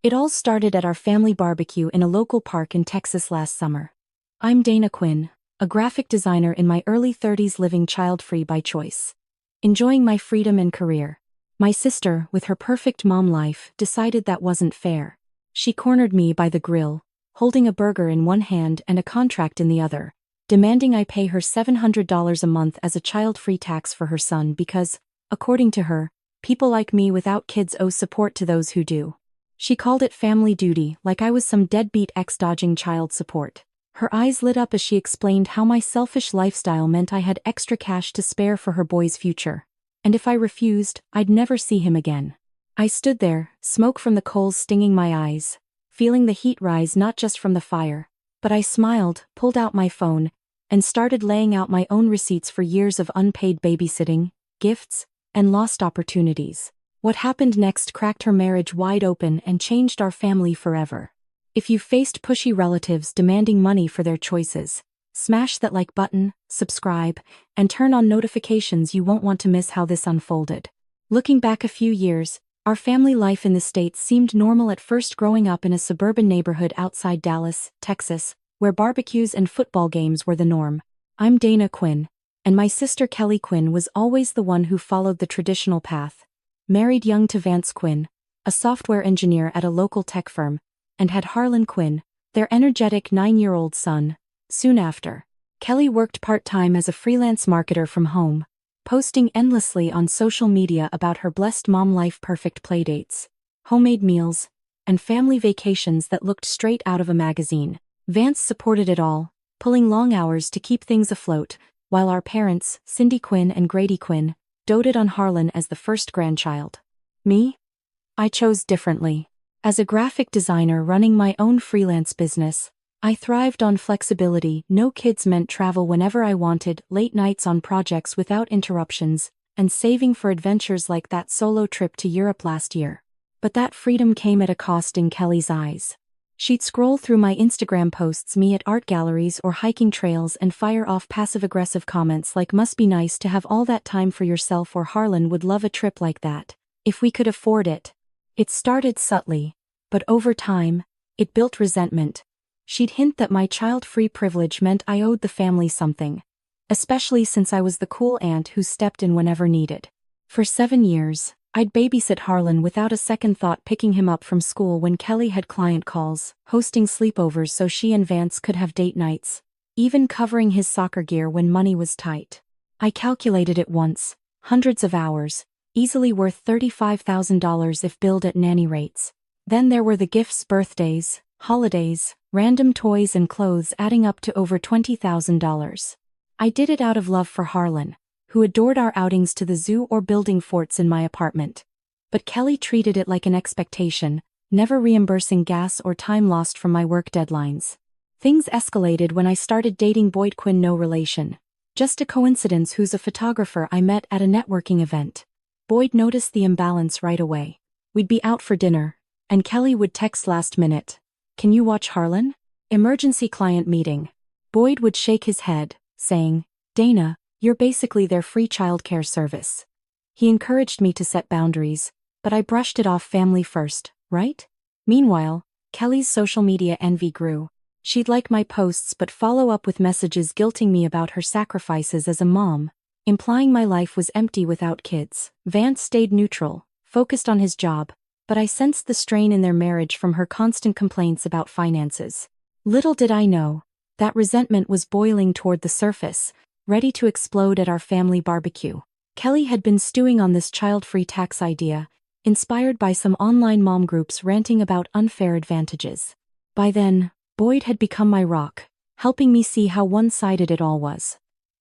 It all started at our family barbecue in a local park in Texas last summer. I'm Dana Quinn, a graphic designer in my early 30s living child-free by choice. Enjoying my freedom and career. My sister, with her perfect mom life, decided that wasn't fair. She cornered me by the grill, holding a burger in one hand and a contract in the other, demanding I pay her $700 a month as a child-free tax for her son because, according to her, people like me without kids owe support to those who do. She called it family duty, like I was some deadbeat ex dodging child support. Her eyes lit up as she explained how my selfish lifestyle meant I had extra cash to spare for her boy's future. And if I refused, I'd never see him again. I stood there, smoke from the coals stinging my eyes, feeling the heat rise not just from the fire, but I smiled, pulled out my phone, and started laying out my own receipts for years of unpaid babysitting, gifts, and lost opportunities. What happened next cracked her marriage wide open and changed our family forever. If you faced pushy relatives demanding money for their choices, smash that like button, subscribe, and turn on notifications. You won't want to miss how this unfolded. Looking back a few years, our family life in the States seemed normal at first, growing up in a suburban neighborhood outside Dallas, Texas, where barbecues and football games were the norm. I'm Dana Quinn, and my sister Kelly Quinn was always the one who followed the traditional path. Married young to Vance Quinn, a software engineer at a local tech firm, and had Harlan Quinn, their energetic 9-year-old son. Soon after, Kelly worked part-time as a freelance marketer from home, posting endlessly on social media about her blessed mom life, perfect playdates, homemade meals, and family vacations that looked straight out of a magazine. Vance supported it all, pulling long hours to keep things afloat, while our parents, Cindy Quinn and Grady Quinn, doted on Harlan as the first grandchild. Me? I chose differently. As a graphic designer running my own freelance business, I thrived on flexibility. No kids meant travel whenever I wanted, late nights on projects without interruptions, and saving for adventures like that solo trip to Europe last year. But that freedom came at a cost in Kelly's eyes. She'd scroll through my Instagram posts, me at art galleries or hiking trails, and fire off passive-aggressive comments like "must be nice to have all that time for yourself," or "Harlan would love a trip like that, if we could afford it." It started subtly, but over time, it built resentment. She'd hint that my child-free privilege meant I owed the family something, especially since I was the cool aunt who stepped in whenever needed. For 7 years, I'd babysit Harlan without a second thought, picking him up from school when Kelly had client calls, hosting sleepovers so she and Vance could have date nights, even covering his soccer gear when money was tight. I calculated it once, hundreds of hours, easily worth $35,000 if billed at nanny rates. Then there were the gifts, birthdays, holidays, random toys and clothes, adding up to over $20,000. I did it out of love for Harlan, who adored our outings to the zoo or building forts in my apartment. But Kelly treated it like an expectation, never reimbursing gas or time lost from my work deadlines. Things escalated when I started dating Boyd Quinn, no relation, just a coincidence, who's a photographer I met at a networking event. Boyd noticed the imbalance right away. We'd be out for dinner, and Kelly would text last minute, "Can you watch Harlan? Emergency client meeting." Boyd would shake his head, saying, "Dana, you're basically their free childcare service." He encouraged me to set boundaries, but I brushed it off. Family first, right? Meanwhile, Kelly's social media envy grew. She'd like my posts but follow up with messages guilting me about her sacrifices as a mom, implying my life was empty without kids. Vance stayed neutral, focused on his job, but I sensed the strain in their marriage from her constant complaints about finances. Little did I know, that resentment was boiling toward the surface, ready to explode at our family barbecue. Kelly had been stewing on this child-free tax idea, inspired by some online mom groups ranting about unfair advantages. By then, Boyd had become my rock, helping me see how one-sided it all was.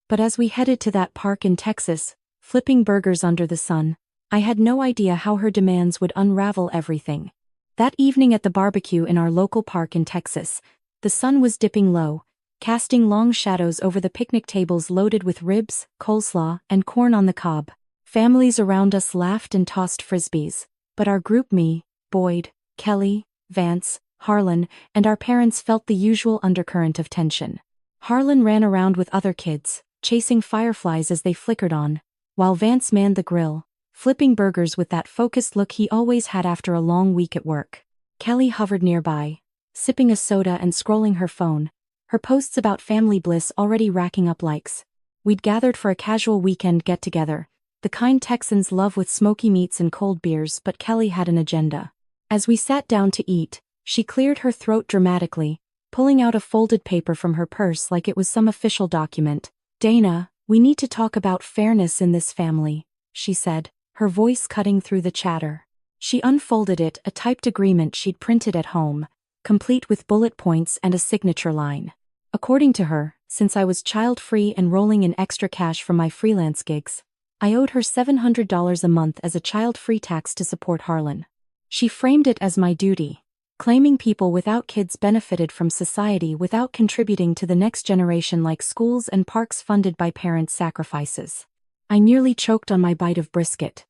But as we headed to that park in Texas, flipping burgers under the sun, I had no idea how her demands would unravel everything. That evening at the barbecue in our local park in Texas, the sun was dipping low, casting long shadows over the picnic tables loaded with ribs, coleslaw, and corn on the cob. Families around us laughed and tossed frisbees, but our group, me, Boyd, Kelly, Vance, Harlan, and our parents, felt the usual undercurrent of tension. Harlan ran around with other kids, chasing fireflies as they flickered on, while Vance manned the grill, flipping burgers with that focused look he always had after a long week at work. Kelly hovered nearby, sipping a soda and scrolling her phone, her posts about family bliss already racking up likes. We'd gathered for a casual weekend get-together, the kind Texans love with smoky meats and cold beers, but Kelly had an agenda. As we sat down to eat, she cleared her throat dramatically, pulling out a folded paper from her purse like it was some official document. "Dana, we need to talk about fairness in this family," she said, her voice cutting through the chatter. She unfolded it, a typed agreement she'd printed at home, complete with bullet points and a signature line. According to her, since I was child-free and rolling in extra cash from my freelance gigs, I owed her $700 a month as a child-free tax to support Harlan. She framed it as my duty, claiming people without kids benefited from society without contributing to the next generation, like schools and parks funded by parents' sacrifices. I nearly choked on my bite of brisket.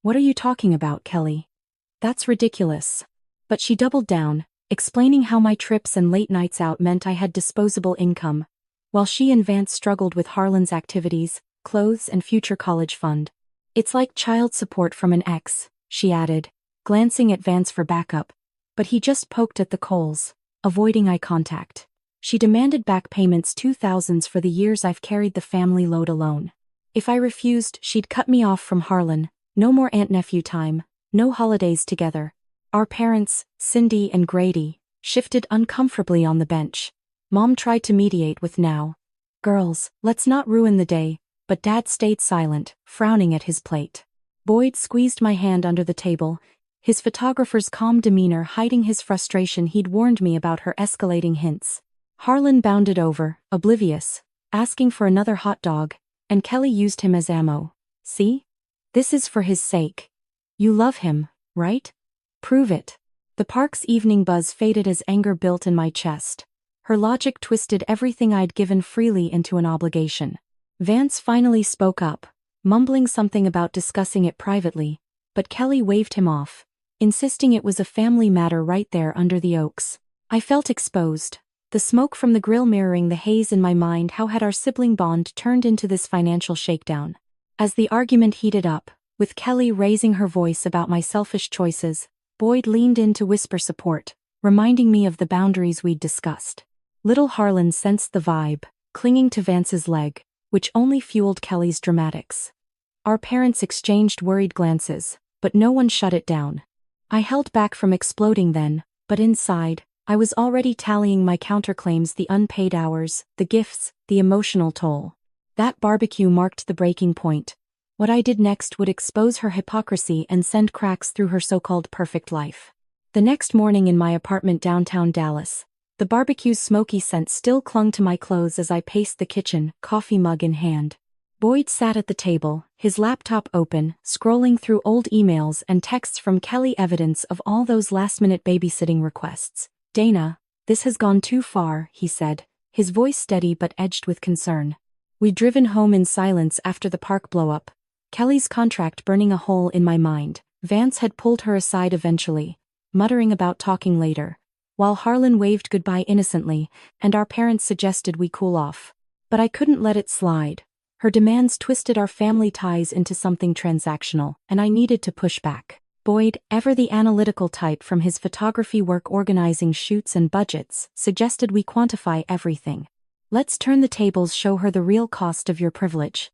"What are you talking about, Kelly? That's ridiculous." But she doubled down, explaining how my trips and late nights out meant I had disposable income, while she and Vance struggled with Harlan's activities, clothes and future college fund. "It's like child support from an ex," she added, glancing at Vance for backup, but he just poked at the coals, avoiding eye contact. She demanded back payments, $2,000 for the years I've carried the family load alone. If I refused, she'd cut me off from Harlan. No more aunt-nephew time, no holidays together. Our parents, Cindy and Grady, shifted uncomfortably on the bench. Mom tried to mediate with "Now, girls, let's not ruin the day," but Dad stayed silent, frowning at his plate. Boyd squeezed my hand under the table, his photographer's calm demeanor hiding his frustration. He'd warned me about her escalating hints. Harlan bounded over, oblivious, asking for another hot dog, and Kelly used him as ammo. "See? This is for his sake. You love him, right? Prove it." The park's evening buzz faded as anger built in my chest. Her logic twisted everything I'd given freely into an obligation. Vance finally spoke up, mumbling something about discussing it privately, but Kelly waved him off, insisting it was a family matter right there under the oaks. I felt exposed, the smoke from the grill mirroring the haze in my mind. How had our sibling bond turned into this financial shakedown? As the argument heated up, with Kelly raising her voice about my selfish choices, Boyd leaned in to whisper support, reminding me of the boundaries we'd discussed. Little Harlan sensed the vibe, clinging to Vance's leg, which only fueled Kelly's dramatics. Our parents exchanged worried glances, but no one shut it down. I held back from exploding then, but inside, I was already tallying my counterclaims: the unpaid hours, the gifts, the emotional toll. That barbecue marked the breaking point. What I did next would expose her hypocrisy and send cracks through her so-called perfect life. The next morning in my apartment downtown Dallas, the barbecue's smoky scent still clung to my clothes as I paced the kitchen, coffee mug in hand. Boyd sat at the table, his laptop open, scrolling through old emails and texts from Kelly, evidence of all those last-minute babysitting requests. "Dana, this has gone too far," he said, his voice steady but edged with concern. We'd driven home in silence after the park blow-up, Kelly's contract burning a hole in my mind. Vance had pulled her aside eventually, muttering about talking later, while Harlan waved goodbye innocently, and our parents suggested we cool off. But I couldn't let it slide. Her demands twisted our family ties into something transactional, and I needed to push back. Boyd, ever the analytical type from his photography work organizing shoots and budgets, suggested we quantify everything. "Let's turn the tables, show her the real cost of your privilege."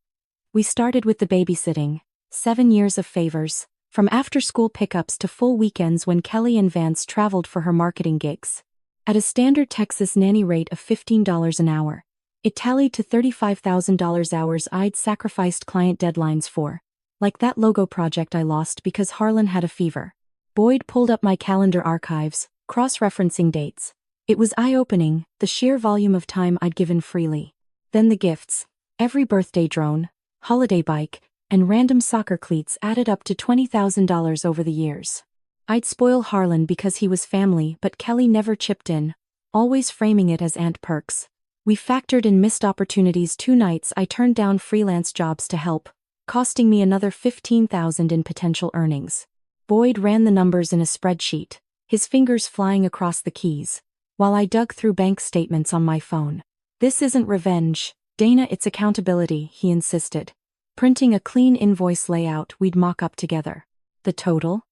We started with the babysitting, 7 years of favors, from after-school pickups to full weekends when Kelly and Vance traveled for her marketing gigs. At a standard Texas nanny rate of $15 an hour, it tallied to $35,000 hours I'd sacrificed client deadlines for, like that logo project I lost because Harlan had a fever. Boyd pulled up my calendar archives, cross-referencing dates. It was eye-opening, the sheer volume of time I'd given freely. Then the gifts. Every birthday drone, holiday bike, and random soccer cleats added up to $20,000 over the years. I'd spoil Harlan because he was family, but Kelly never chipped in, always framing it as aunt perks. We factored in missed opportunities. 2 nights I turned down freelance jobs to help, costing me another $15,000 in potential earnings. Boyd ran the numbers in a spreadsheet, his fingers flying across the keys, while I dug through bank statements on my phone. "This isn't revenge, Dana, it's accountability," he insisted, printing a clean invoice layout we'd mock up together. The total?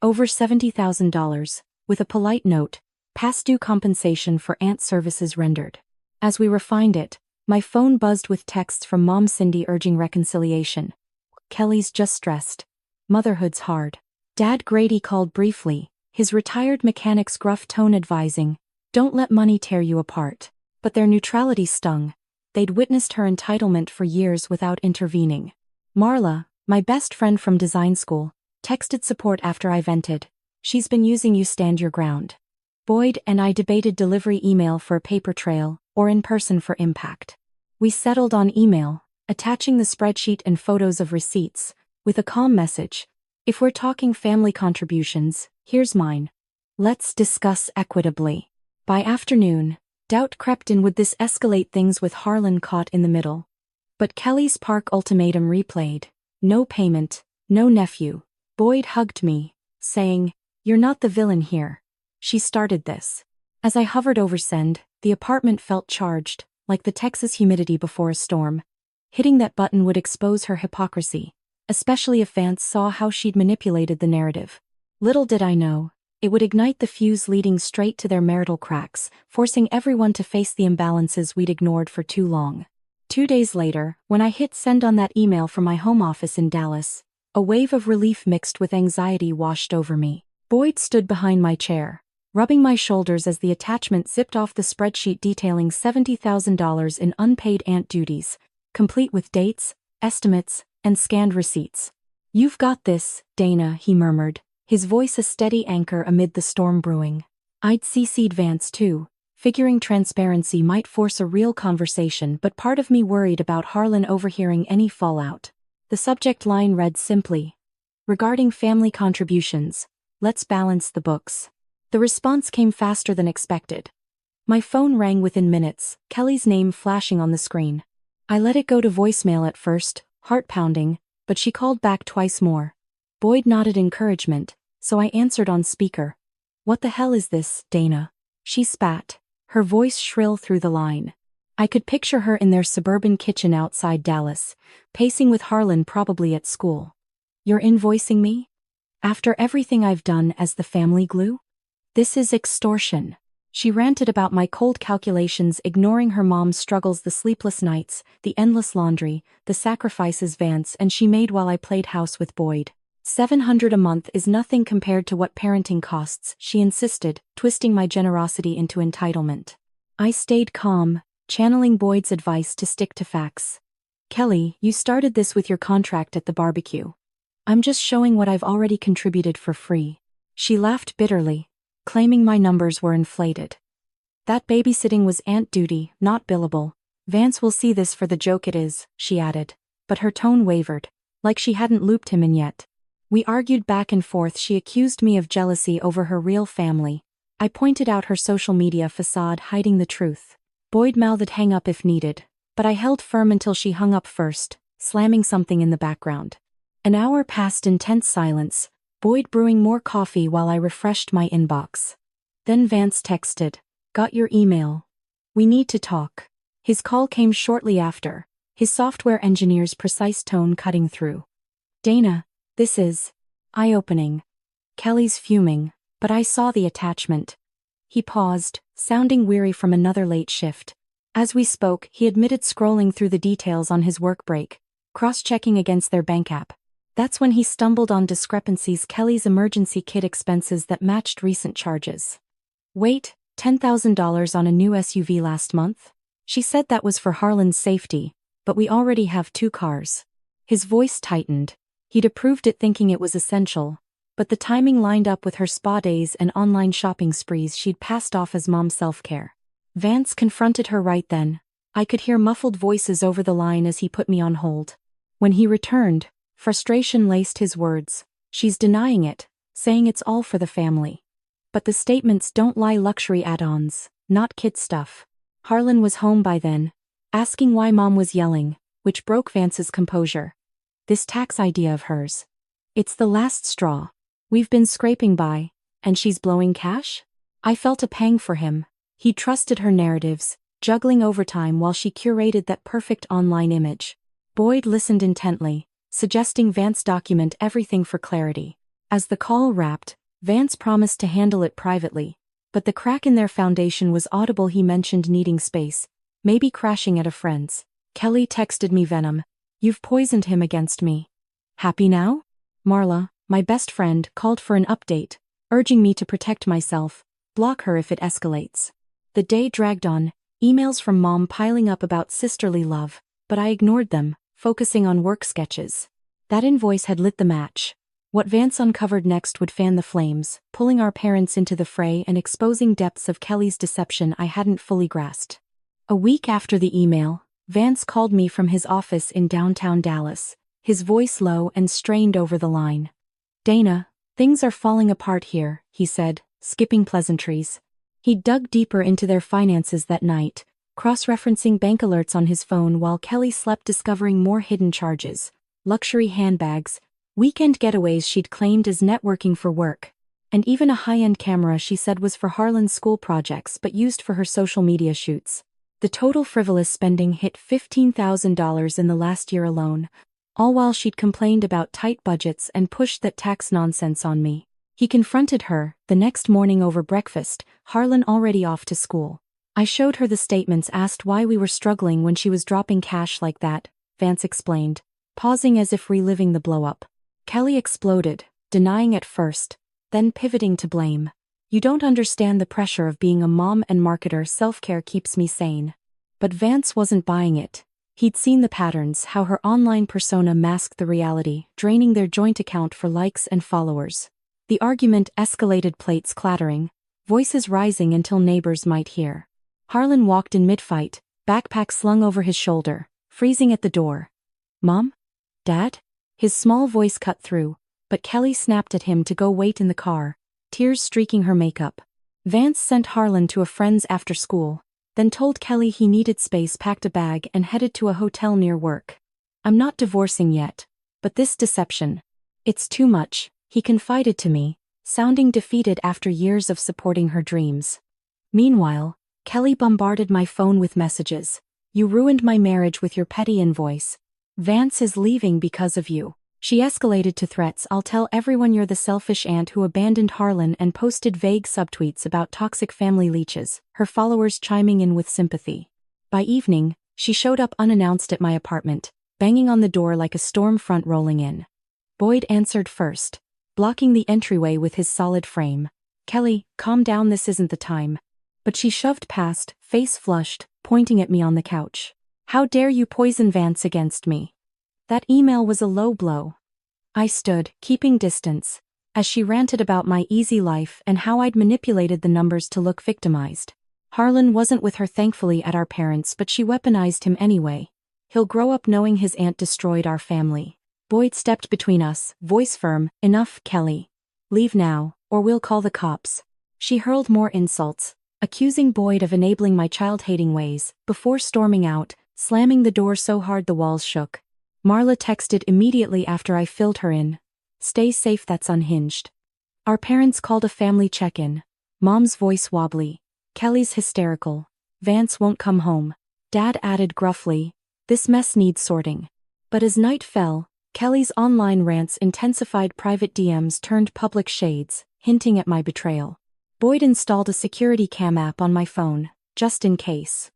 Over $70,000, with a polite note, past due compensation for aunt services rendered. As we refined it, my phone buzzed with texts from Mom Cindy urging reconciliation. Kelly's just stressed. Motherhood's hard. Dad Grady called briefly, his retired mechanic's gruff tone advising, don't let money tear you apart. But their neutrality stung. They'd witnessed her entitlement for years without intervening. Marla, my best friend from design school, texted support after I vented. She's been using you, stand your ground. Boyd and I debated delivery email for a paper trail, or in person for impact. We settled on email, attaching the spreadsheet and photos of receipts, with a calm message. If we're talking family contributions, here's mine. Let's discuss equitably. By afternoon, doubt crept in, would this escalate things with Harlan caught in the middle? But Kelly's park ultimatum replayed. No payment, no nephew. Boyd hugged me, saying, you're not the villain here. She started this. As I hovered over send, the apartment felt charged, like the Texas humidity before a storm. Hitting that button would expose her hypocrisy, especially if Vance saw how she'd manipulated the narrative. Little did I know, it would ignite the fuse leading straight to their marital cracks, forcing everyone to face the imbalances we'd ignored for too long. 2 days later, when I hit send on that email from my home office in Dallas, a wave of relief mixed with anxiety washed over me. Boyd stood behind my chair, rubbing my shoulders as the attachment zipped off the spreadsheet detailing $70,000 in unpaid aunt duties, complete with dates, estimates, and scanned receipts. You've got this, Dana, he murmured, his voice a steady anchor amid the storm brewing. I'd CC'd Vance too, figuring transparency might force a real conversation, but part of me worried about Harlan overhearing any fallout. The subject line read simply, regarding family contributions, let's balance the books. The response came faster than expected. My phone rang within minutes, Kelly's name flashing on the screen. I let it go to voicemail at first, heart pounding, but she called back twice more. Boyd nodded encouragement, so I answered on speaker. What the hell is this, Dana? She spat, her voice shrill through the line. I could picture her in their suburban kitchen outside Dallas, pacing with Harlan probably at school. You're invoicing me? After everything I've done as the family glue? This is extortion. She ranted about my cold calculations, ignoring her mom's struggles, the sleepless nights, the endless laundry, the sacrifices Vance and she made while I played house with Boyd. $700 a month is nothing compared to what parenting costs, she insisted, twisting my generosity into entitlement. I stayed calm, channeling Boyd's advice to stick to facts. Kelly, you started this with your contract at the barbecue. I'm just showing what I've already contributed for free. She laughed bitterly, claiming my numbers were inflated. That babysitting was aunt duty, not billable. Vance will see this for the joke it is, she added, but her tone wavered, like she hadn't looped him in yet. We argued back and forth. She accused me of jealousy over her real family. I pointed out her social media facade hiding the truth. Boyd mouthed hang up if needed, but I held firm until she hung up first, slamming something in the background. An hour passed in tense silence, Boyd brewing more coffee while I refreshed my inbox. Then Vance texted, "Got your email. We need to talk." His call came shortly after, his software engineer's precise tone cutting through. "Dana, this is eye-opening." Kelly's fuming, but I saw the attachment. He paused, sounding weary from another late shift. As we spoke, he admitted scrolling through the details on his work break, cross-checking against their bank app. That's when he stumbled on discrepancies: Kelly's emergency kit expenses that matched recent charges. Wait, $10,000 on a new SUV last month? She said that was for Harlan's safety, but we already have 2 cars. His voice tightened. He'd approved it thinking it was essential, but the timing lined up with her spa days and online shopping sprees she'd passed off as mom self-care. Vance confronted her right then. I could hear muffled voices over the line as he put me on hold. When he returned, frustration laced his words. "She's denying it, saying it's all for the family. But the statements don't lie, luxury add-ons, not kid stuff." Harlan was home by then, asking why mom was yelling, which broke Vance's composure. "This tax idea of hers. It's the last straw. We've been scraping by, and she's blowing cash?" I felt a pang for him. He trusted her narratives, juggling overtime while she curated that perfect online image. Boyd listened intently, suggesting Vance document everything for clarity. As the call wrapped, Vance promised to handle it privately, but the crack in their foundation was audible. He mentioned needing space, maybe crashing at a friend's. Kelly texted me venom. You've poisoned him against me. Happy now? Marla, my best friend, called for an update, urging me to protect myself, block her if it escalates. The day dragged on, emails from Mom piling up about sisterly love, but I ignored them, focusing on work sketches. That invoice had lit the match. What Vance uncovered next would fan the flames, pulling our parents into the fray and exposing depths of Kelly's deception I hadn't fully grasped. A week after the email, Vance called me from his office in downtown Dallas, his voice low and strained over the line. Dana, things are falling apart here, he said, skipping pleasantries. He dug deeper into their finances that night, cross-referencing bank alerts on his phone while Kelly slept, discovering more hidden charges, luxury handbags, weekend getaways she'd claimed as networking for work, and even a high-end camera she said was for Harlan's school projects but used for her social media shoots. The total frivolous spending hit $15,000 in the last year alone, all while she'd complained about tight budgets and pushed that tax nonsense on me. He confronted her the next morning over breakfast, Harlan already off to school. I showed her the statements, asked why we were struggling when she was dropping cash like that, Vance explained, pausing as if reliving the blow-up. Kelly exploded, denying at first, then pivoting to blame. You don't understand the pressure of being a mom and marketer. Self-care keeps me sane. But Vance wasn't buying it. He'd seen the patterns, how her online persona masked the reality, draining their joint account for likes and followers. The argument escalated, plates clattering, voices rising until neighbors might hear. Harlan walked in mid-fight, backpack slung over his shoulder, freezing at the door. Mom? Dad? His small voice cut through, but Kelly snapped at him to go wait in the car, tears streaking her makeup. Vance sent Harlan to a friend's after school, then told Kelly he needed space, packed a bag and headed to a hotel near work. I'm not divorcing yet, but this deception. It's too much, he confided to me, sounding defeated after years of supporting her dreams. Meanwhile, Kelly bombarded my phone with messages. You ruined my marriage with your petty invoice. Vance is leaving because of you. She escalated to threats. I'll tell everyone you're the selfish aunt who abandoned Harlan, and posted vague subtweets about toxic family leeches, her followers chiming in with sympathy. By evening, she showed up unannounced at my apartment, banging on the door like a storm front rolling in. Boyd answered first, blocking the entryway with his solid frame. Kelly, calm down, this isn't the time. But she shoved past, face flushed, pointing at me on the couch. How dare you poison Vance against me? That email was a low blow. I stood, keeping distance, as she ranted about my easy life and how I'd manipulated the numbers to look victimized. Harlan wasn't with her thankfully at our parents', but she weaponized him anyway. He'll grow up knowing his aunt destroyed our family. Boyd stepped between us, voice firm. Enough, Kelly. Leave now, or we'll call the cops. She hurled more insults, accusing Boyd of enabling my child-hating ways, before storming out, slamming the door so hard the walls shook. Marla texted immediately after I filled her in. Stay safe, that's unhinged. Our parents called a family check-in. Mom's voice wobbly. Kelly's hysterical. Vance won't come home. Dad added gruffly, this mess needs sorting. But as night fell, Kelly's online rants intensified. Private DMs turned public shades, hinting at my betrayal. Boyd installed a security cam app on my phone, just in case.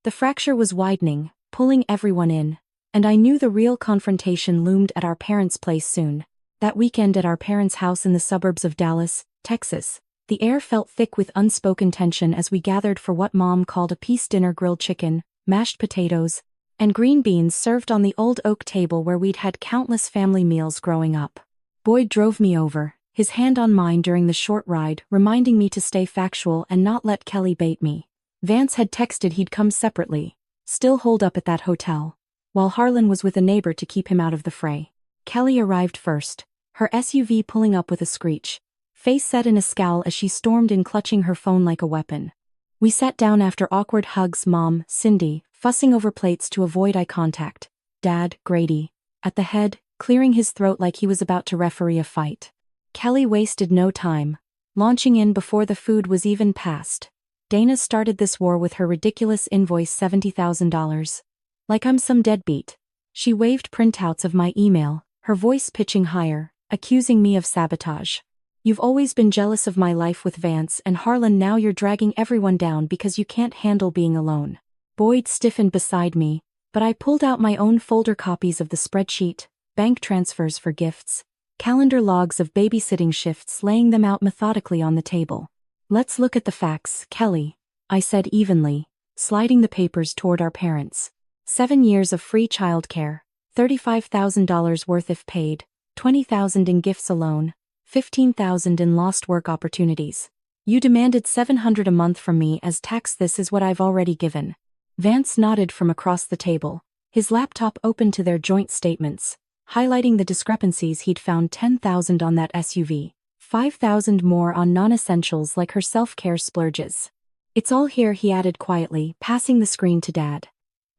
The fracture was widening, pulling everyone in, and I knew the real confrontation loomed at our parents' place soon. That weekend at our parents' house in the suburbs of Dallas, Texas, the air felt thick with unspoken tension as we gathered for what Mom called a peace dinner: grilled chicken, mashed potatoes, and green beans served on the old oak table where we'd had countless family meals growing up. Boyd drove me over, his hand on mine during the short ride, reminding me to stay factual and not let Kelly bait me. Vance had texted he'd come separately, still holed up at that hotel, while Harlan was with a neighbor to keep him out of the fray. Kelly arrived first, her SUV pulling up with a screech, face set in a scowl as she stormed in, clutching her phone like a weapon. We sat down after awkward hugs, Mom, Cindy, fussing over plates to avoid eye contact, Dad, Grady, at the head, clearing his throat like he was about to referee a fight. Kelly wasted no time, launching in before the food was even passed. Dana started this war with her ridiculous invoice, $70,000. Like I'm some deadbeat. She waved printouts of my email, her voice pitching higher, accusing me of sabotage. You've always been jealous of my life with Vance and Harlan, now you're dragging everyone down because you can't handle being alone. Boyd stiffened beside me, but I pulled out my own folder copies of the spreadsheet, bank transfers for gifts, calendar logs of babysitting shifts, laying them out methodically on the table. Let's look at the facts, Kelly, I said evenly, sliding the papers toward our parents. 7 years of free childcare, $35,000 worth if paid, $20,000 in gifts alone, $15,000 in lost work opportunities. You demanded $700 a month from me as tax. This is what I've already given. Vance nodded from across the table, his laptop open to their joint statements, highlighting the discrepancies. He'd found $10,000 on that SUV, $5,000 more on non-essentials like her self-care splurges. It's all here, he added quietly, passing the screen to Dad.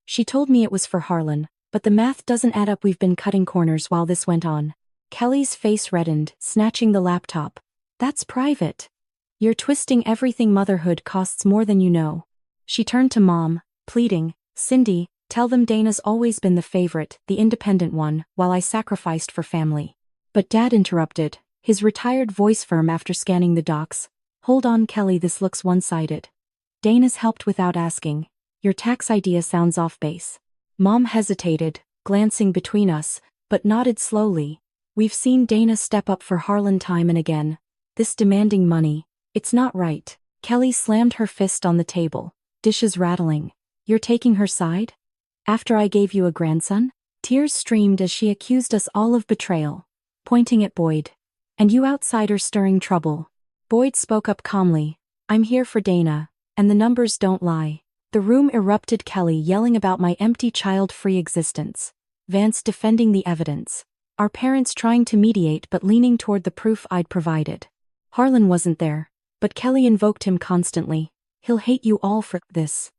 She told me it was for Harlan, but the math doesn't add up. We've been cutting corners while this went on. Kelly's face reddened, snatching the laptop. That's private. You're twisting everything. Motherhood costs more than you know. She turned to Mom, pleading, Cindy, tell them Dana's always been the favorite, the independent one, while I sacrificed for family. But Dad interrupted, his retired voice firm after scanning the docs. Hold on, Kelly, this looks one-sided. Dana's helped without asking. Your tax idea sounds off base. Mom hesitated, glancing between us, but nodded slowly. We've seen Dana step up for Harlan time and again. This demanding money, it's not right. Kelly slammed her fist on the table, dishes rattling. You're taking her side? After I gave you a grandson? Tears streamed as she accused us all of betrayal, pointing at Boyd. And you outsiders stirring trouble. Boyd spoke up calmly. I'm here for Dana, and the numbers don't lie. The room erupted, Kelly yelling about my empty child-free existence. Vance defending the evidence. Our parents trying to mediate but leaning toward the proof I'd provided. Harlan wasn't there, but Kelly invoked him constantly. He'll hate you all for this.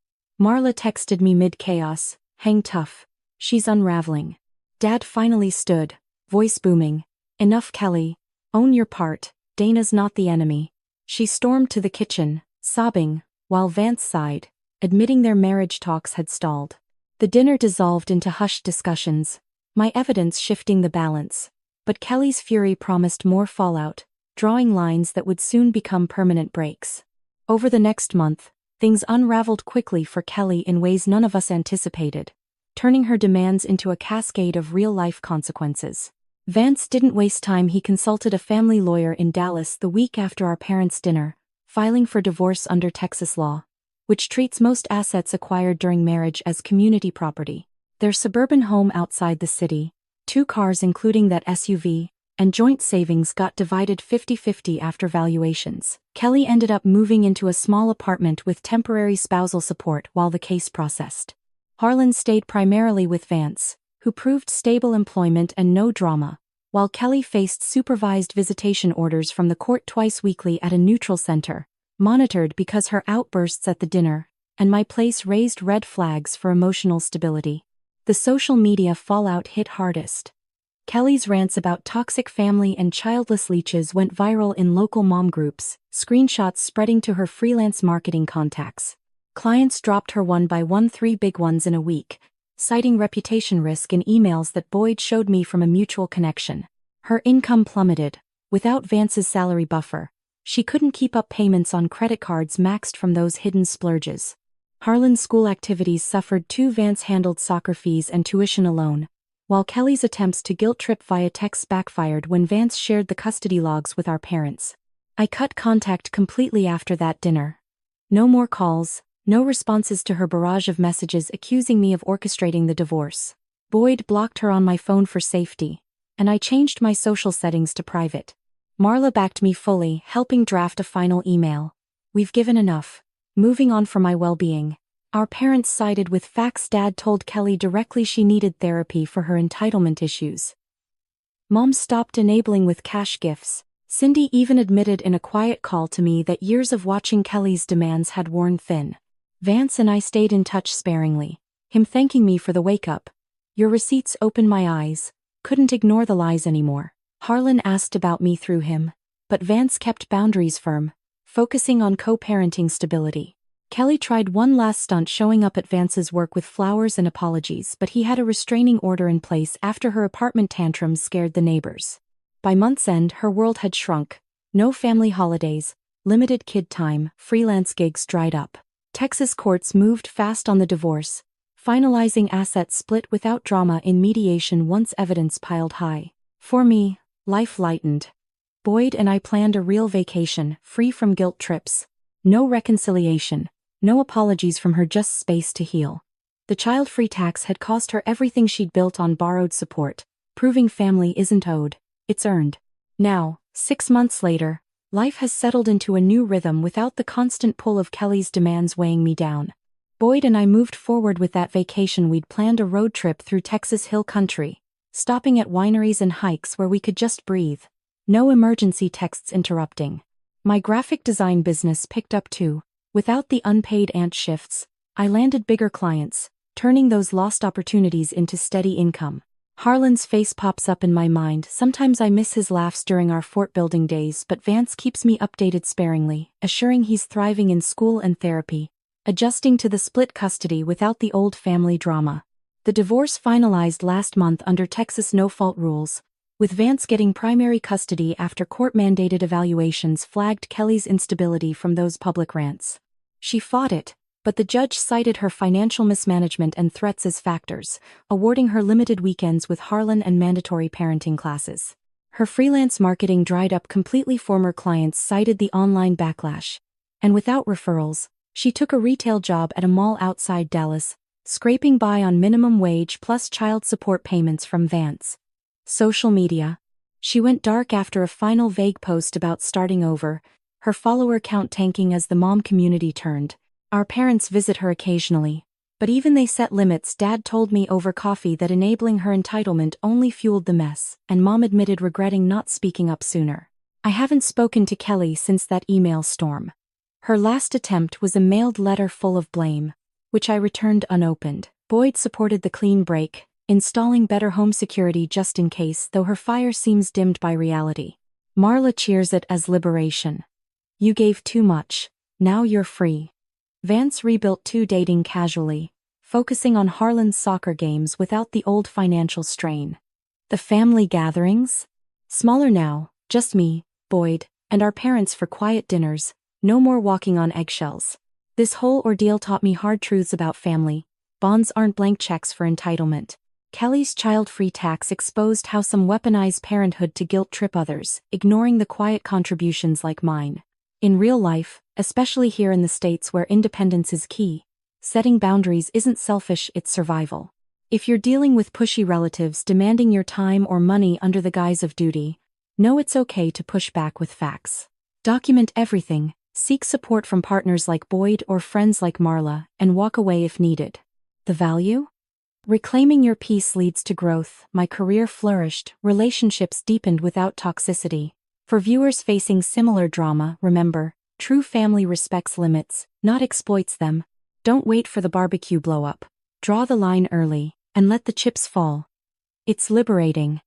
Marla texted me mid-chaos, hang tough. She's unraveling. Dad finally stood, voice booming. Enough, Kelly. Own your part. Dana's not the enemy. She stormed to the kitchen, sobbing, while Vance sighed, admitting their marriage talks had stalled. The dinner dissolved into hushed discussions, my evidence shifting the balance. But Kelly's fury promised more fallout, drawing lines that would soon become permanent breaks. Over the next month, things unraveled quickly for Kelly in ways none of us anticipated, turning her demands into a cascade of real-life consequences. Vance didn't waste time. He consulted a family lawyer in Dallas the week after our parents' dinner, filing for divorce under Texas law, which treats most assets acquired during marriage as community property. Their suburban home outside the city, 2 cars including that SUV, and joint savings got divided 50-50 after valuations. Kelly ended up moving into a small apartment with temporary spousal support while the case processed. Harlan stayed primarily with Vance, who proved stable employment and no drama, while Kelly faced supervised visitation orders from the court twice weekly at a neutral center, monitored because her outbursts at the dinner and my place raised red flags for emotional stability. The social media fallout hit hardest. Kelly's rants about toxic family and childless leeches went viral in local mom groups, screenshots spreading to her freelance marketing contacts. Clients dropped her one by one, 3 big ones in a week, citing reputation risk in emails that Boyd showed me from a mutual connection. Her income plummeted. Without Vance's salary buffer, she couldn't keep up payments on credit cards maxed from those hidden splurges. Harlan's school activities suffered too. Vance handled soccer fees and tuition alone, while Kelly's attempts to guilt trip via text backfired when Vance shared the custody logs with our parents. I cut contact completely after that dinner. No more calls, no responses to her barrage of messages accusing me of orchestrating the divorce. Boyd blocked her on my phone for safety, and I changed my social settings to private. Marla backed me fully, helping draft a final email. We've given enough. Moving on for my well-being. Our parents sided with facts. Dad told Kelly directly she needed therapy for her entitlement issues. Mom stopped enabling with cash gifts. Cindy even admitted in a quiet call to me that years of watching Kelly's demands had worn thin. Vance and I stayed in touch sparingly, him thanking me for the wake-up. Your receipts opened my eyes, couldn't ignore the lies anymore. Harlan asked about me through him, but Vance kept boundaries firm, focusing on co-parenting stability. Kelly tried one last stunt, showing up at Vance's work with flowers and apologies, but he had a restraining order in place after her apartment tantrums scared the neighbors. By month's end, her world had shrunk, No family holidays, limited kid time, freelance gigs dried up. Texas courts moved fast on the divorce, finalizing assets split without drama in mediation once evidence piled high. For me, life lightened. Boyd and I planned a real vacation, free from guilt trips. No reconciliation, no apologies from her, just space to heal. The child-free tax had cost her everything she'd built on borrowed support, proving family isn't owed, it's earned. Now, 6 months later, life has settled into a new rhythm without the constant pull of Kelly's demands weighing me down. Boyd and I moved forward with that vacation. We'd planned a road trip through Texas Hill Country, stopping at wineries and hikes where we could just breathe. No emergency texts interrupting. My graphic design business picked up too. Without the unpaid ant shifts, I landed bigger clients, turning those lost opportunities into steady income. Harlan's face pops up in my mind. Sometimes I miss his laughs during our fort-building days, but Vance keeps me updated sparingly, assuring he's thriving in school and therapy, adjusting to the split custody without the old family drama. The divorce finalized last month under Texas no-fault rules, with Vance getting primary custody after court-mandated evaluations flagged Kelly's instability from those public rants. She fought it, but the judge cited her financial mismanagement and threats as factors, awarding her limited weekends with Harlan and mandatory parenting classes. Her freelance marketing dried up completely. Former clients cited the online backlash, and without referrals, she took a retail job at a mall outside Dallas, scraping by on minimum wage plus child support payments from Vance. Social media. She went dark after a final vague post about starting over, her follower count tanking as the mom community turned. Our parents visit her occasionally, but even they set limits. Dad told me over coffee that enabling her entitlement only fueled the mess, and Mom admitted regretting not speaking up sooner. I haven't spoken to Kelly since that email storm. Her last attempt was a mailed letter full of blame, which I returned unopened. Boyd supported the clean break, installing better home security just in case, though her fire seems dimmed by reality. Marla cheers it as liberation. You gave too much, now you're free. Vance rebuilt too, dating casually, focusing on Harlan's soccer games without the old financial strain. The family gatherings? Smaller now, just me, Boyd, and our parents for quiet dinners, no more walking on eggshells. This whole ordeal taught me hard truths about family. Bonds aren't blank checks for entitlement. Kelly's child-free tax exposed how some weaponize parenthood to guilt-trip others, ignoring the quiet contributions like mine. In real life, especially here in the States where independence is key, setting boundaries isn't selfish, it's survival. If you're dealing with pushy relatives demanding your time or money under the guise of duty, know it's okay to push back with facts. Document everything, seek support from partners like Boyd or friends like Marla, and walk away if needed. The value? Reclaiming your peace leads to growth. My career flourished, relationships deepened without toxicity. For viewers facing similar drama, remember, true family respects limits, not exploits them. Don't wait for the barbecue blow-up. Draw the line early, and let the chips fall. It's liberating.